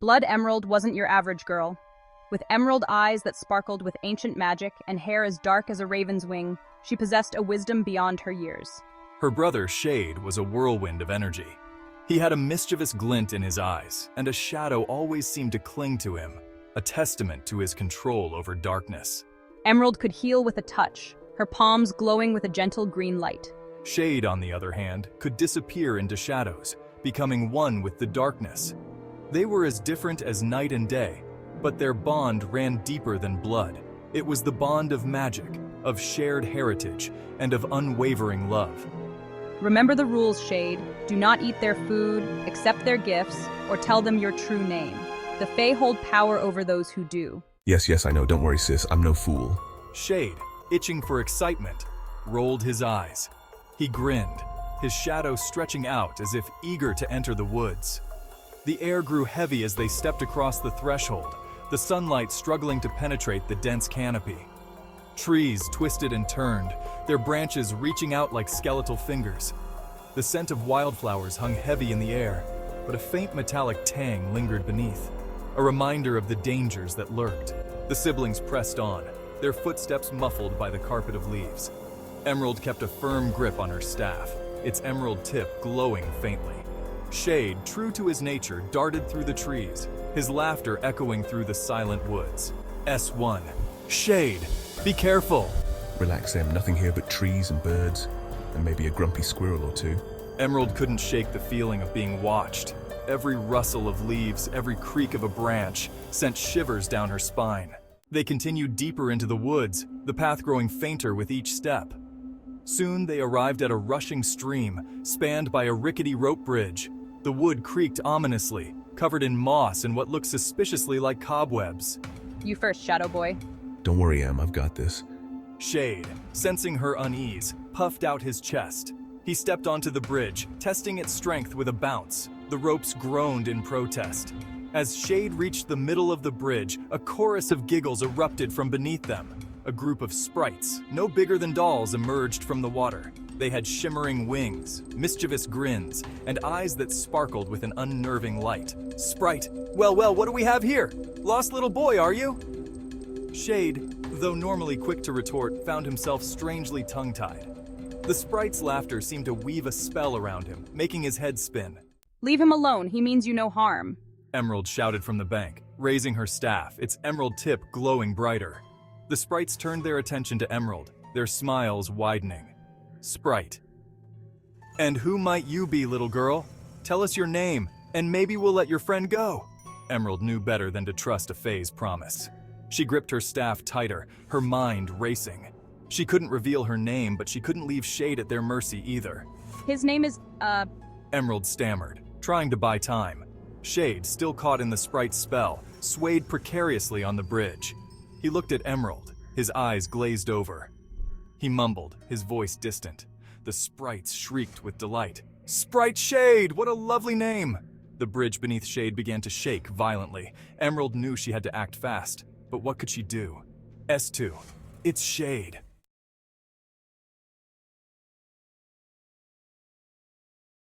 Blood Emerald wasn't your average girl. With emerald eyes that sparkled with ancient magic and hair as dark as a raven's wing, she possessed a wisdom beyond her years. Her brother, Shade, was a whirlwind of energy. He had a mischievous glint in his eyes, and a shadow always seemed to cling to him, a testament to his control over darkness. Emerald could heal with a touch, her palms glowing with a gentle green light. Shade, on the other hand, could disappear into shadows, becoming one with the darkness. They were as different as night and day, but their bond ran deeper than blood. It was the bond of magic, of shared heritage, and of unwavering love. Remember the rules, Shade. Do not eat their food, accept their gifts, or tell them your true name. The Fae hold power over those who do. Yes, I know. Don't worry, sis. I'm no fool. Shade, itching for excitement, rolled his eyes. He grinned, his shadow stretching out as if eager to enter the woods. The air grew heavy as they stepped across the threshold, the sunlight struggling to penetrate the dense canopy. Trees twisted and turned, their branches reaching out like skeletal fingers. The scent of wildflowers hung heavy in the air, but a faint metallic tang lingered beneath, a reminder of the dangers that lurked. The siblings pressed on, their footsteps muffled by the carpet of leaves. Emerald kept a firm grip on her staff, its emerald tip glowing faintly. Shade, true to his nature, darted through the trees, his laughter echoing through the silent woods. S1. Shade, be careful! Relax, Em. Nothing here but trees and birds, and maybe a grumpy squirrel or two. Emerald couldn't shake the feeling of being watched. Every rustle of leaves, every creak of a branch, sent shivers down her spine. They continued deeper into the woods, the path growing fainter with each step. Soon they arrived at a rushing stream, spanned by a rickety rope bridge. The wood creaked ominously, covered in moss and what looked suspiciously like cobwebs. You first, Shadow Boy. Don't worry, Em. I've got this. Shade, sensing her unease, puffed out his chest. He stepped onto the bridge, testing its strength with a bounce. The ropes groaned in protest. As Shade reached the middle of the bridge, a chorus of giggles erupted from beneath them. A group of sprites, no bigger than dolls, emerged from the water. They had shimmering wings, mischievous grins, and eyes that sparkled with an unnerving light. Sprite, well, what do we have here? Lost little boy, are you? Shade, though normally quick to retort, found himself strangely tongue-tied. The sprite's laughter seemed to weave a spell around him, making his head spin. Leave him alone, he means you no harm. Emerald shouted from the bank, raising her staff, its emerald tip glowing brighter. The sprites turned their attention to Emerald, their smiles widening. Sprite. And who might you be, little girl? Tell us your name, and maybe we'll let your friend go. Emerald knew better than to trust a Fae's promise. She gripped her staff tighter, her mind racing. She couldn't reveal her name, but she couldn't leave Shade at their mercy either. His name is, Emerald stammered, trying to buy time. Shade, still caught in the sprite's spell, swayed precariously on the bridge. He looked at Emerald, his eyes glazed over. He mumbled, his voice distant. The sprites shrieked with delight. Sprite Shade, what a lovely name! The bridge beneath Shade began to shake violently. Emerald knew she had to act fast, but what could she do? S2. It's Shade.